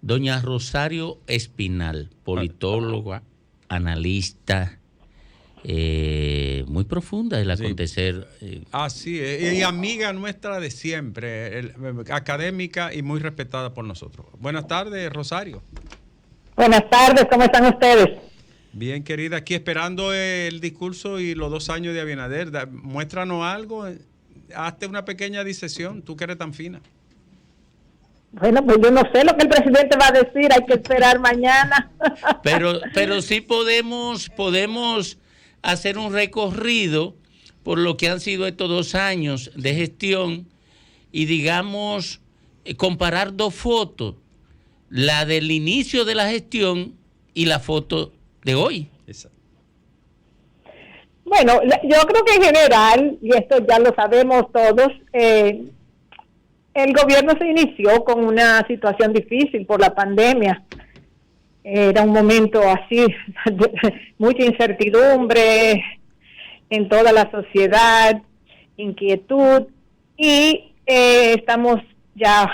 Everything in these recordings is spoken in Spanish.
Doña Rosario Espinal, politóloga, analista, muy profunda el acontecer. Así es, y amiga nuestra de siempre, académica y muy respetada por nosotros. Buenas tardes, Rosario. Buenas tardes, ¿cómo están ustedes? Bien, querida, aquí esperando el discurso y los 2 años de Abinader. Muéstranos algo, hazte una pequeña disección, tú que eres tan fina. Bueno, pues yo no sé lo que el presidente va a decir, hay que esperar mañana. Pero sí podemos hacer un recorrido por lo que han sido estos 2 años de gestión y, digamos, comparar 2 fotos, la del inicio de la gestión y la foto de hoy. Exacto. Bueno, yo creo que en general, y esto ya lo sabemos todos, el gobierno se inició con una situación difícil por la pandemia. Era un momento así, mucha incertidumbre en toda la sociedad, inquietud, y estamos ya,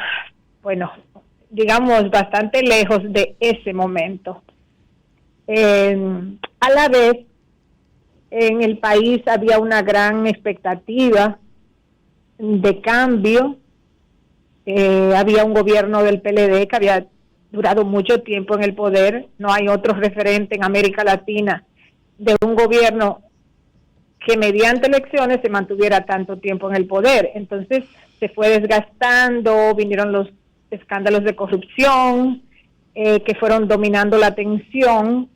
bueno, digamos, bastante lejos de ese momento. A la vez, en el país había una gran expectativa de cambio. Había un gobierno del PLD que había durado mucho tiempo en el poder. No hay otro referente en América Latina de un gobierno que mediante elecciones se mantuviera tanto tiempo en el poder. Entonces se fue desgastando, vinieron los escándalos de corrupción que fueron dominando la atención,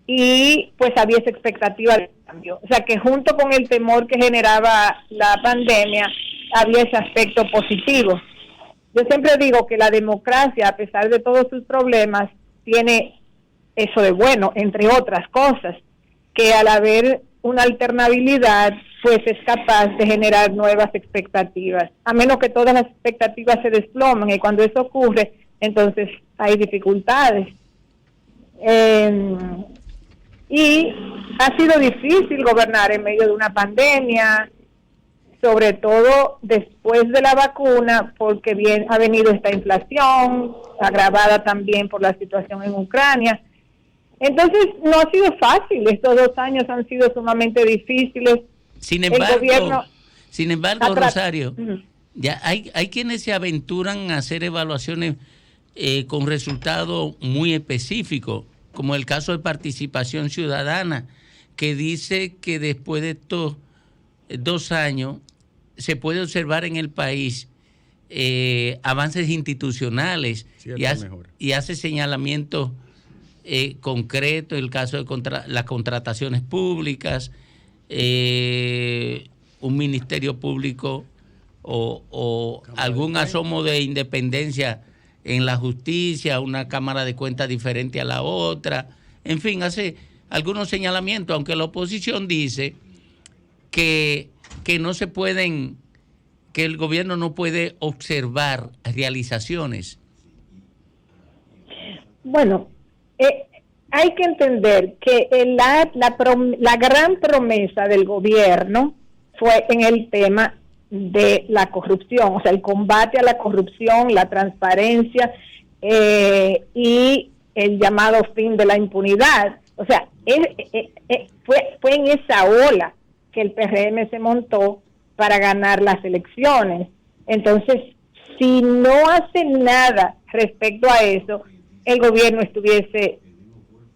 y pues había esa expectativa de cambio. O sea que junto con el temor que generaba la pandemia, había ese aspecto positivo. Yo siempre digo que la democracia, a pesar de todos sus problemas, tiene eso de bueno, entre otras cosas, que al haber una alternabilidad, pues es capaz de generar nuevas expectativas, a menos que todas las expectativas se desplomen, y cuando eso ocurre, entonces hay dificultades. Y ha sido difícil gobernar en medio de una pandemia, sobre todo después de la vacuna, porque bien ha venido esta inflación, agravada también por la situación en Ucrania. Entonces, no ha sido fácil, estos 2 años han sido sumamente difíciles. Sin embargo, Rosario, ya hay quienes se aventuran a hacer evaluaciones con resultados muy específicos, como el caso de Participación Ciudadana, que dice que después de estos 2 años se puede observar en el país avances institucionales y hace señalamientos concretos, el caso de las contrataciones públicas, un ministerio público o algún asomo de independencia en la justicia, una cámara de cuentas diferente a la otra, en fin, hace algunos señalamientos, aunque la oposición dice que no se pueden, que el gobierno no puede observar realizaciones. Bueno, hay que entender que la gran promesa del gobierno fue en el tema de la corrupción, o sea, el combate a la corrupción, la transparencia y el llamado fin de la impunidad. O sea, fue en esa ola que el PRM se montó para ganar las elecciones. Entonces, si no hace nada respecto a eso, el gobierno estuviese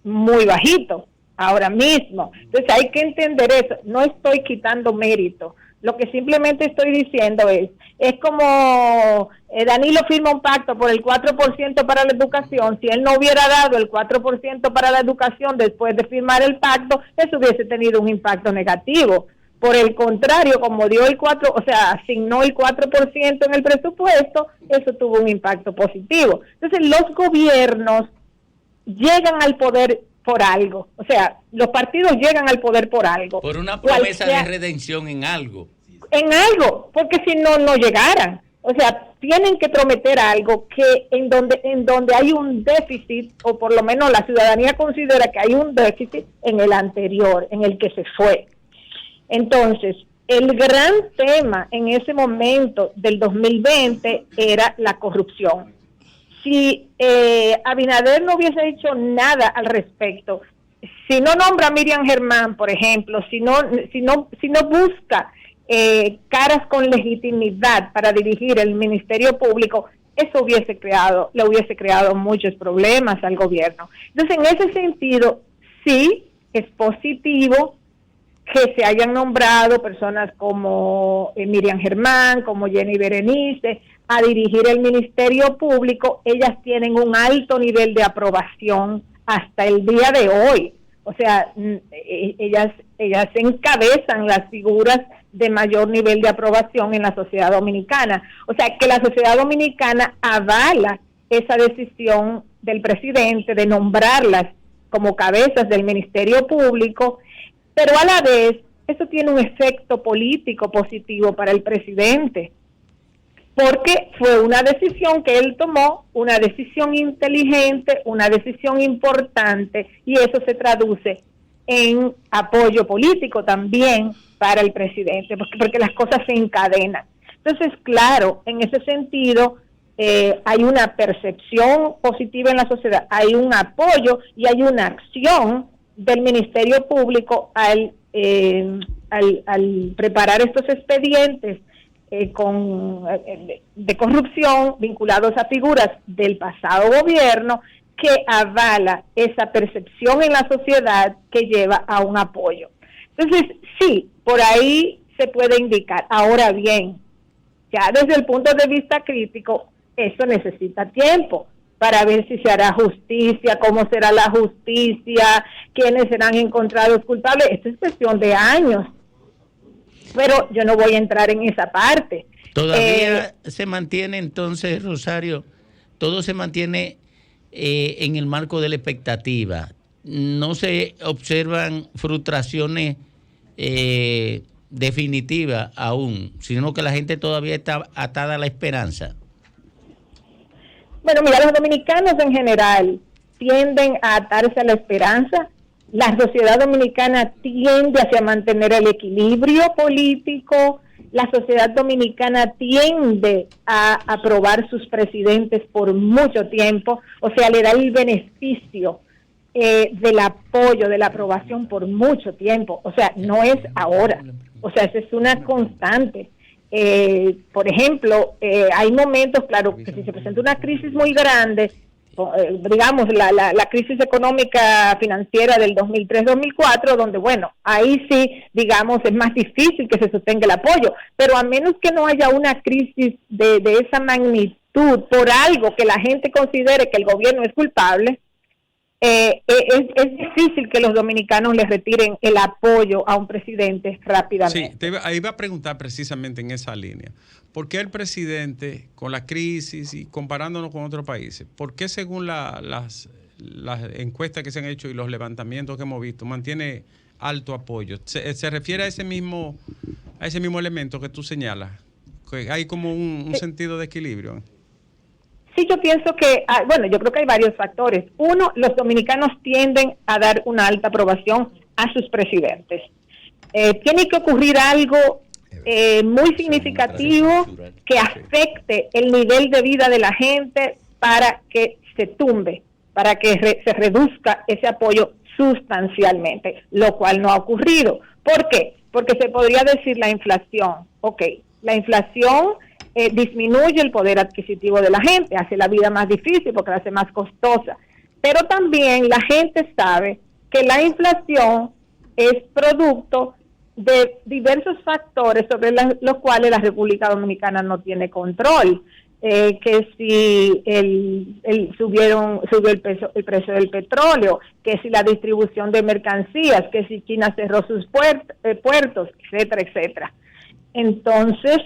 muy bajito ahora mismo. Entonces hay que entender eso. No estoy quitando mérito. Lo que simplemente estoy diciendo es como Danilo firma un pacto por el 4% para la educación. Si él no hubiera dado el 4% para la educación después de firmar el pacto, eso hubiese tenido un impacto negativo. Por el contrario, como dio el 4%, o sea, asignó el 4% en el presupuesto, eso tuvo un impacto positivo. Entonces, los gobiernos llegan al poder por algo. O sea, los partidos llegan al poder por algo. Por una promesa de redención en algo. En algo, porque si no, no llegaran. O sea, tienen que prometer algo que en donde hay un déficit, o por lo menos la ciudadanía considera que hay un déficit en el anterior, en el que se fue. Entonces, el gran tema en ese momento del 2020 era la corrupción. Si Abinader no hubiese hecho nada al respecto, si no nombra a Miriam Germán, por ejemplo, si no busca caras con legitimidad para dirigir el Ministerio Público, eso le hubiese creado muchos problemas al gobierno. Entonces, en ese sentido, sí es positivo que se hayan nombrado personas como Miriam Germán, como Jenny Berenice, a dirigir el Ministerio Público. Ellas tienen un alto nivel de aprobación hasta el día de hoy. O sea, ellas encabezan las figuras de mayor nivel de aprobación en la sociedad dominicana. O sea, que la sociedad dominicana avala esa decisión del presidente de nombrarlas como cabezas del Ministerio Público, pero a la vez eso tiene un efecto político positivo para el presidente, porque fue una decisión que él tomó, una decisión inteligente, una decisión importante, y eso se traduce en apoyo político también para el presidente, porque las cosas se encadenan. Entonces, claro, en ese sentido, hay una percepción positiva en la sociedad, hay un apoyo y hay una acción del Ministerio Público al preparar estos expedientes de corrupción vinculados a figuras del pasado gobierno, que avala esa percepción en la sociedad que lleva a un apoyo. Entonces, sí, por ahí se puede indicar. Ahora bien, ya desde el punto de vista crítico, eso necesita tiempo para ver si se hará justicia, cómo será la justicia, quiénes serán encontrados culpables. Esto es cuestión de años, pero yo no voy a entrar en esa parte. Todavía se mantiene entonces, Rosario, todo se mantiene en el marco de la expectativa. No se observan frustraciones definitivas aún, sino que la gente todavía está atada a la esperanza. Bueno, mira, los dominicanos en general tienden a atarse a la esperanza. La sociedad dominicana tiende hacia mantener el equilibrio político. La sociedad dominicana tiende a aprobar sus presidentes por mucho tiempo. O sea, le da el beneficio del apoyo, de la aprobación por mucho tiempo. O sea, no es ahora. O sea, esa es una constante. Por ejemplo, hay momentos, claro, que si se presenta una crisis muy grande, digamos, la crisis económica financiera del 2003-2004, donde, bueno, ahí sí, digamos, es más difícil que se sostenga el apoyo, pero a menos que no haya una crisis de esa magnitud por algo que la gente considere que el gobierno es culpable, es difícil que los dominicanos les retiren el apoyo a un presidente rápidamente. Sí, iba a preguntar precisamente en esa línea. ¿Por qué el presidente, con la crisis y comparándonos con otros países, por qué según las encuestas que se han hecho y los levantamientos que hemos visto, mantiene alto apoyo? ¿Se refiere a ese mismo elemento que tú señalas? Que hay como un sentido de equilibrio. Sí, yo pienso que, bueno, yo creo que hay varios factores. Uno, los dominicanos tienden a dar una alta aprobación a sus presidentes. Tiene que ocurrir algo muy significativo que afecte el nivel de vida de la gente para que se tumbe, para que se reduzca ese apoyo sustancialmente, lo cual no ha ocurrido. ¿Por qué? Porque se podría decir la inflación. Ok, la inflación disminuye el poder adquisitivo de la gente, hace la vida más difícil porque la hace más costosa. Pero también la gente sabe que la inflación es producto de diversos factores sobre los cuales la República Dominicana no tiene control. Que si subió el precio del petróleo, que si la distribución de mercancías, que si China cerró sus puertos, etcétera, etcétera. Entonces,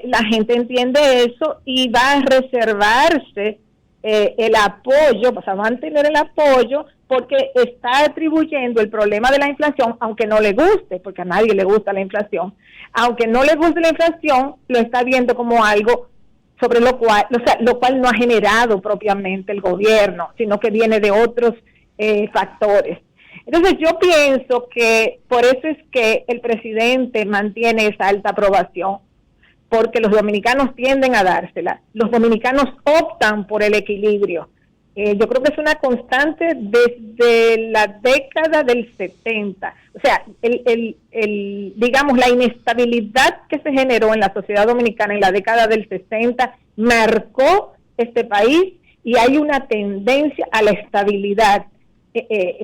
la gente entiende eso y va a reservarse el apoyo, pues a mantener el apoyo, porque está atribuyendo el problema de la inflación, aunque no le guste, porque a nadie le gusta la inflación, aunque no le guste la inflación, lo está viendo como algo sobre lo cual no ha generado propiamente el gobierno, sino que viene de otros factores. Entonces yo pienso que por eso es que el presidente mantiene esa alta aprobación, porque los dominicanos tienden a dársela, los dominicanos optan por el equilibrio. Yo creo que es una constante desde la década del 70. O sea, digamos, la inestabilidad que se generó en la sociedad dominicana en la década del 60 marcó este país y hay una tendencia a la estabilidad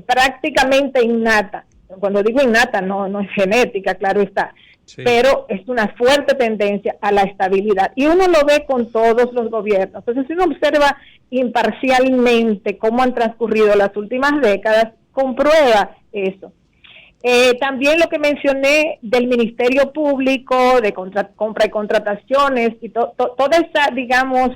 prácticamente innata. Cuando digo innata, no es genética, claro está. Sí. Pero es una fuerte tendencia a la estabilidad y uno lo ve con todos los gobiernos. Entonces, si uno observa imparcialmente cómo han transcurrido las últimas décadas, comprueba eso. También lo que mencioné del Ministerio Público, de compra y contrataciones y toda esa, digamos,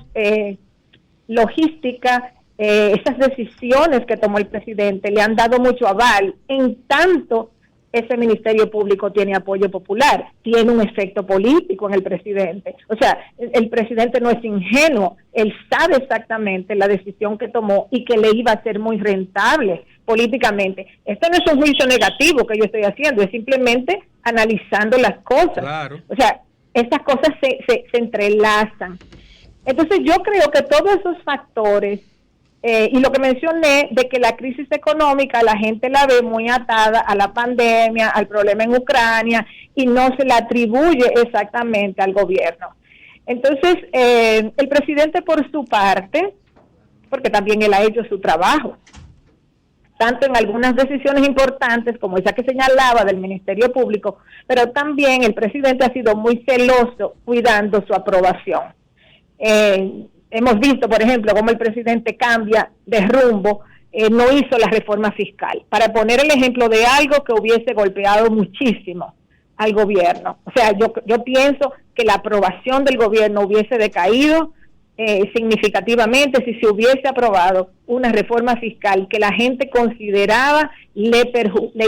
logística, esas decisiones que tomó el presidente le han dado mucho aval, en tanto ese Ministerio Público tiene apoyo popular, tiene un efecto político en el presidente. O sea, el presidente no es ingenuo, él sabe exactamente la decisión que tomó y que le iba a ser muy rentable políticamente. Esto no es un juicio negativo que yo estoy haciendo, es simplemente analizando las cosas. Claro. O sea, estas cosas se entrelazan. Entonces yo creo que todos esos factores, y lo que mencioné de que la crisis económica la gente la ve muy atada a la pandemia, al problema en Ucrania y no se la atribuye exactamente al gobierno. Entonces, el presidente por su parte, porque también él ha hecho su trabajo, tanto en algunas decisiones importantes como esa que señalaba del Ministerio Público, pero también el presidente ha sido muy celoso cuidando su aprobación. Hemos visto, por ejemplo, cómo el presidente cambia de rumbo, no hizo la reforma fiscal, para poner el ejemplo de algo que hubiese golpeado muchísimo al gobierno. O sea, yo pienso que la aprobación del gobierno hubiese decaído significativamente si se hubiese aprobado una reforma fiscal que la gente consideraba le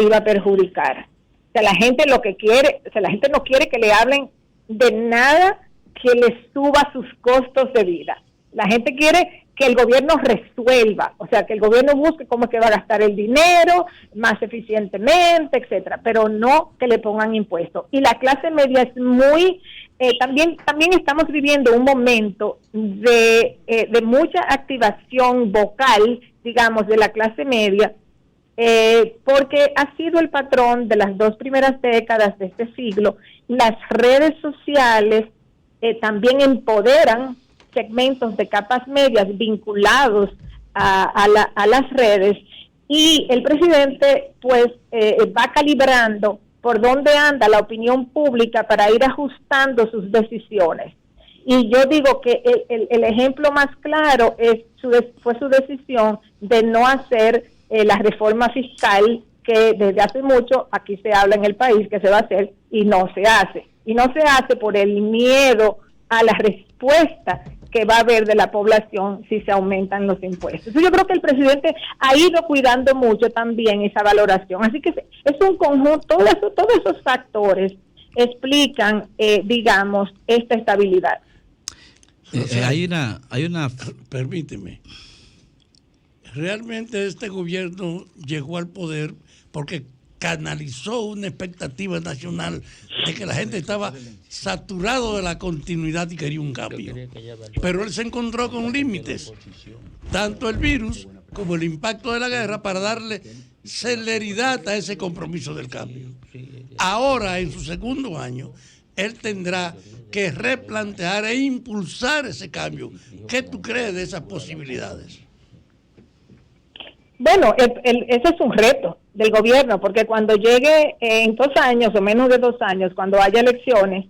iba a perjudicar. O sea, la gente lo que quiere, o sea, la gente no quiere que le hablen de nada que le suba sus costos de vida. La gente quiere que el gobierno resuelva, o sea, que el gobierno busque cómo es que va a gastar el dinero más eficientemente, etcétera, pero no que le pongan impuestos. Y la clase media es muy, también estamos viviendo un momento de mucha activación vocal, digamos, de la clase media, porque ha sido el patrón de las 2 primeras décadas de este siglo. Las redes sociales también empoderan segmentos de capas medias vinculados a las redes, y el presidente pues va calibrando por dónde anda la opinión pública para ir ajustando sus decisiones. Y yo digo que el ejemplo más claro fue su decisión de no hacer la reforma fiscal que desde hace mucho aquí se habla en el país que se va a hacer y no se hace. Y no se hace por el miedo a la respuesta que va a haber de la población si se aumentan los impuestos. Yo creo que el presidente ha ido cuidando mucho también esa valoración. Así que es un conjunto, todos esos factores explican, digamos, esta estabilidad. Hay una Permíteme. Realmente este gobierno llegó al poder porque canalizó una expectativa nacional de que la gente estaba saturado de la continuidad y quería un cambio. Pero él se encontró con límites, tanto el virus como el impacto de la guerra, para darle celeridad a ese compromiso del cambio. Ahora, en su segundo año, él tendrá que replantear e impulsar ese cambio. ¿Qué tú crees de esas posibilidades? Bueno, ese es un reto del gobierno, porque cuando llegue en 2 años o menos de 2 años, cuando haya elecciones,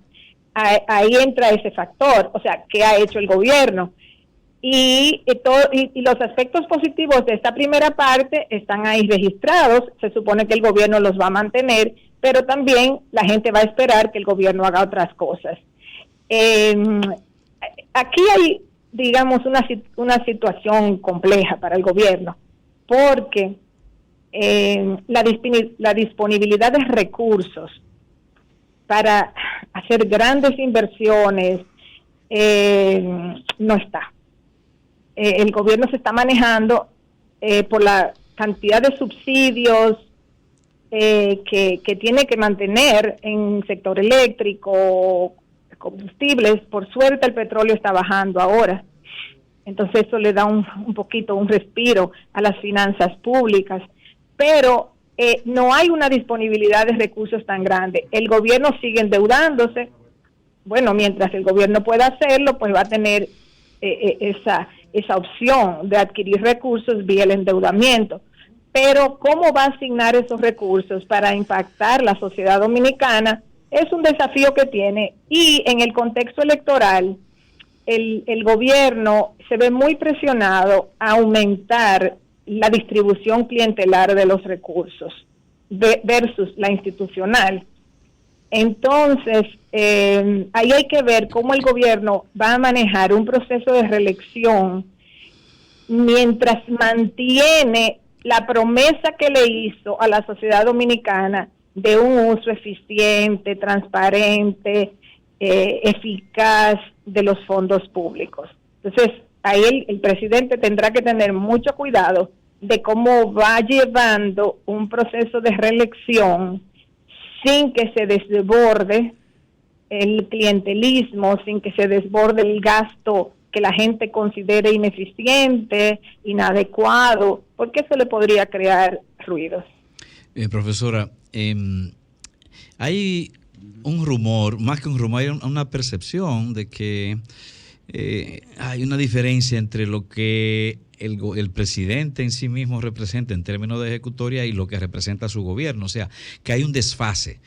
ahí entra ese factor, o sea, ¿qué ha hecho el gobierno? Y los aspectos positivos de esta primera parte están ahí registrados, se supone que el gobierno los va a mantener, pero también la gente va a esperar que el gobierno haga otras cosas. Aquí hay, digamos, una situación compleja para el gobierno, porque la disponibilidad de recursos para hacer grandes inversiones no está. El gobierno se está manejando por la cantidad de subsidios que tiene que mantener en el sector eléctrico, combustibles. Por suerte el petróleo está bajando ahora, entonces eso le da un poquito, un respiro a las finanzas públicas, pero no hay una disponibilidad de recursos tan grande. El gobierno sigue endeudándose. Bueno, mientras el gobierno pueda hacerlo, pues va a tener esa opción de adquirir recursos vía el endeudamiento. Pero ¿cómo va a asignar esos recursos para impactar la sociedad dominicana? Es un desafío que tiene, y en el contexto electoral el gobierno se ve muy presionado a aumentar la distribución clientelar de los recursos versus la institucional. Entonces, ahí hay que ver cómo el gobierno va a manejar un proceso de reelección mientras mantiene la promesa que le hizo a la sociedad dominicana de un uso eficiente, transparente, eficaz de los fondos públicos. Entonces, ahí el presidente tendrá que tener mucho cuidado de cómo va llevando un proceso de reelección sin que se desborde el clientelismo, sin que se desborde el gasto que la gente considere ineficiente, inadecuado, porque eso le podría crear ruidos. Profesora, hay un rumor, más que un rumor, hay una percepción de que hay una diferencia entre lo que el presidente en sí mismo representa en términos de ejecutoria y lo que representa su gobierno. O sea, que hay un desfase,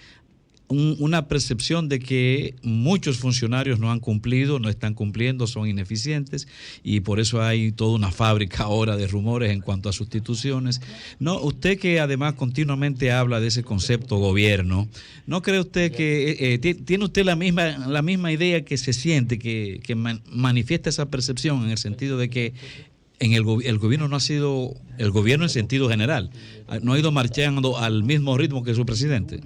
una percepción de que muchos funcionarios no han cumplido, no están cumpliendo, son ineficientes, y por eso hay toda una fábrica ahora de rumores en cuanto a sustituciones. No, usted que además continuamente habla de ese concepto gobierno, ¿no cree usted que tiene usted la misma idea que se siente, que manifiesta esa percepción, en el sentido de que el gobierno no ha sido el gobierno en sentido general, no ha ido marchando al mismo ritmo que su presidente?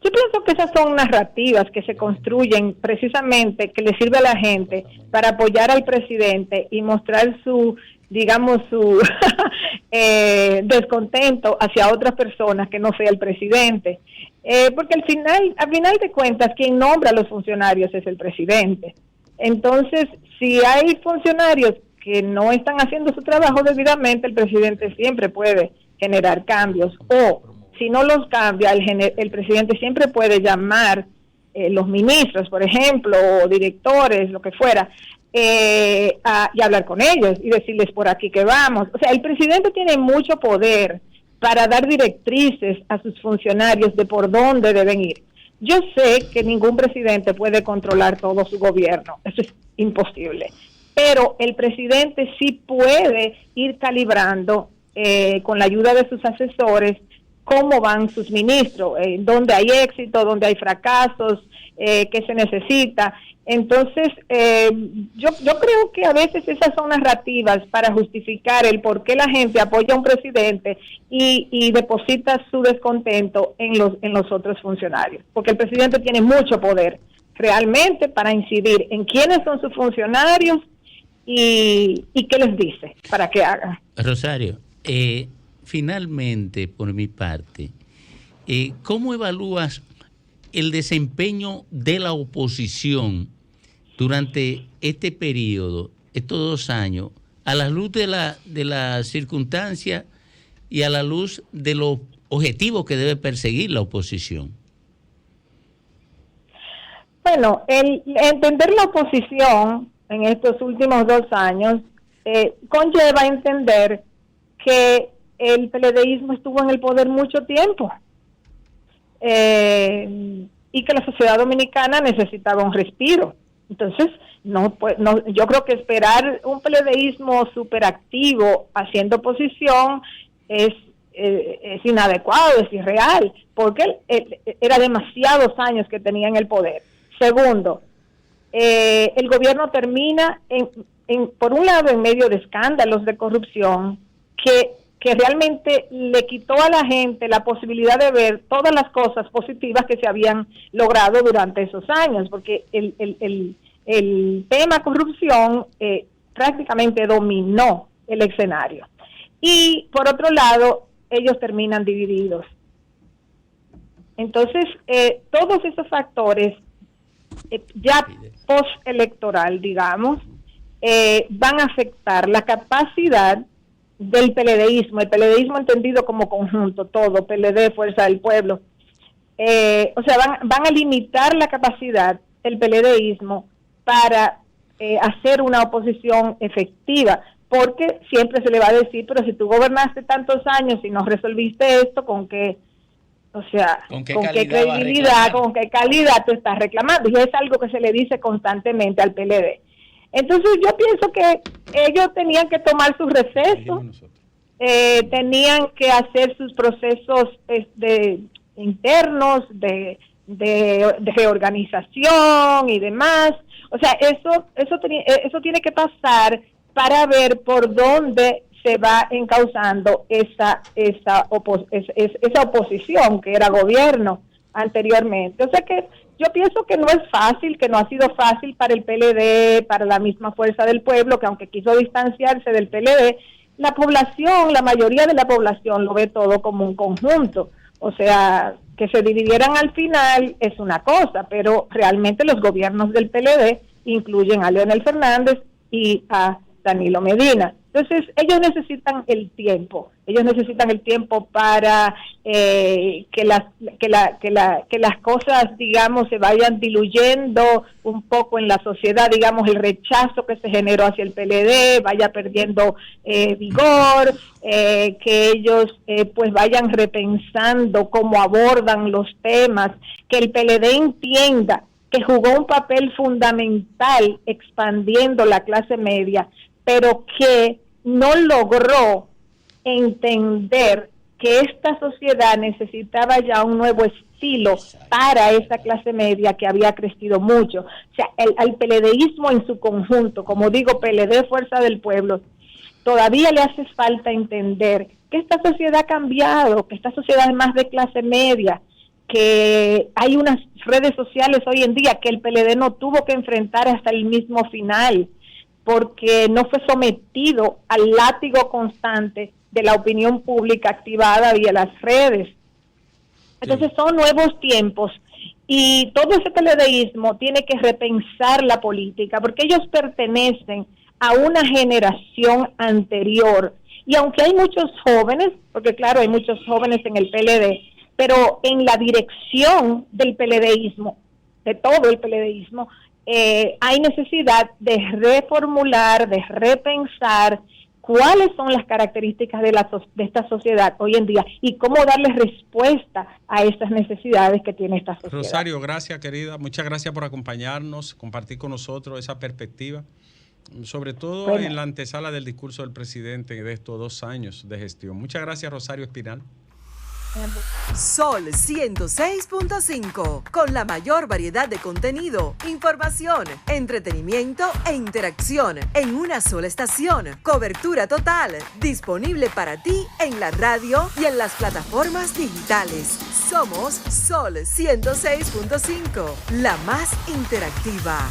Yo pienso que esas son narrativas que se construyen precisamente, que le sirve a la gente para apoyar al presidente y mostrar su descontento hacia otras personas que no sea el presidente. Porque al final de cuentas, quien nombra a los funcionarios es el presidente. Entonces, si hay funcionarios que no están haciendo su trabajo debidamente, el presidente siempre puede generar cambios, o si no los cambia, el presidente siempre puede llamar los ministros, por ejemplo, o directores, lo que fuera, y hablar con ellos y decirles por aquí que vamos. O sea, el presidente tiene mucho poder para dar directrices a sus funcionarios de por dónde deben ir. Yo sé que ningún presidente puede controlar todo su gobierno, eso es imposible, pero el presidente sí puede ir calibrando con la ayuda de sus asesores cómo van sus ministros, dónde hay éxito, dónde hay fracasos, qué se necesita. Entonces, yo creo que a veces esas son narrativas para justificar el por qué la gente apoya a un presidente y deposita su descontento en los otros funcionarios, porque el presidente tiene mucho poder realmente para incidir en quiénes son sus funcionarios y qué les dice para que hagan. Rosario, finalmente, por mi parte, ¿cómo evalúas el desempeño de la oposición durante este periodo, estos 2 años, a la luz de la circunstancia y a la luz de los objetivos que debe perseguir la oposición? Bueno, el entender la oposición en estos últimos 2 años conlleva entender que el PLDismo estuvo en el poder mucho tiempo y que la sociedad dominicana necesitaba un respiro. Entonces, yo creo que esperar un PLDismo superactivo haciendo oposición es inadecuado, es irreal, porque era demasiados años que tenía en el poder. Segundo, el gobierno termina por un lado en medio de escándalos de corrupción que realmente le quitó a la gente la posibilidad de ver todas las cosas positivas que se habían logrado durante esos años, porque el tema corrupción prácticamente dominó el escenario. y por otro lado, ellos terminan divididos. Entonces, todos esos factores, ya post-electoral, digamos, van a afectar la capacidad del PLDismo, el PLDismo entendido como conjunto, todo, PLD, Fuerza del Pueblo. O sea, van a limitar la capacidad del PLDismo para hacer una oposición efectiva, porque siempre se le va a decir, pero si tú gobernaste tantos años y no resolviste esto, ¿con qué? O sea, ¿con qué credibilidad, con qué calidad tú estás reclamando? Y es algo que se le dice constantemente al PLD. Entonces yo pienso que ellos tenían que tomar sus recesos, tenían que hacer sus procesos internos de reorganización y demás. O sea, eso tiene que pasar para ver por dónde se va encauzando esa oposición que era gobierno anteriormente. O sea que yo pienso que no es fácil, que no ha sido fácil para el PLD, para la misma Fuerza del Pueblo, que aunque quiso distanciarse del PLD, la población, la mayoría de la población lo ve todo como un conjunto. O sea, que se dividieran al final es una cosa, pero realmente los gobiernos del PLD incluyen a Leonel Fernández y a Danilo Medina. Entonces, ellos necesitan el tiempo para que las cosas, digamos, se vayan diluyendo un poco en la sociedad, digamos, el rechazo que se generó hacia el PLD vaya perdiendo vigor, que ellos pues vayan repensando cómo abordan los temas, que el PLD entienda que jugó un papel fundamental expandiendo la clase media, pero que no logró entender que esta sociedad necesitaba ya un nuevo estilo para esa clase media que había crecido mucho. O sea, al PLDismo en su conjunto, como digo, PLD, Fuerza del Pueblo, todavía le hace falta entender que esta sociedad ha cambiado, que esta sociedad es más de clase media, que hay unas redes sociales hoy en día que el PLD no tuvo que enfrentar hasta el mismo final, porque no fue sometido al látigo constante de la opinión pública activada vía las redes. Entonces son nuevos tiempos y todo ese PLDismo tiene que repensar la política, porque ellos pertenecen a una generación anterior. Y aunque hay muchos jóvenes, porque claro, hay muchos jóvenes en el PLD, pero en la dirección del PLDismo, de todo el PLDismo, hay necesidad de reformular, de repensar cuáles son las características de esta sociedad hoy en día y cómo darle respuesta a estas necesidades que tiene esta sociedad. Rosario, gracias, querida. Muchas gracias por acompañarnos, compartir con nosotros esa perspectiva, sobre todo en la antesala del discurso del presidente de estos 2 años de gestión. Muchas gracias, Rosario Espinal. Sol 106.5, con la mayor variedad de contenido, información, entretenimiento e interacción en una sola estación. Cobertura total, disponible para ti en la radio y en las plataformas digitales. Somos Sol 106.5, la más interactiva.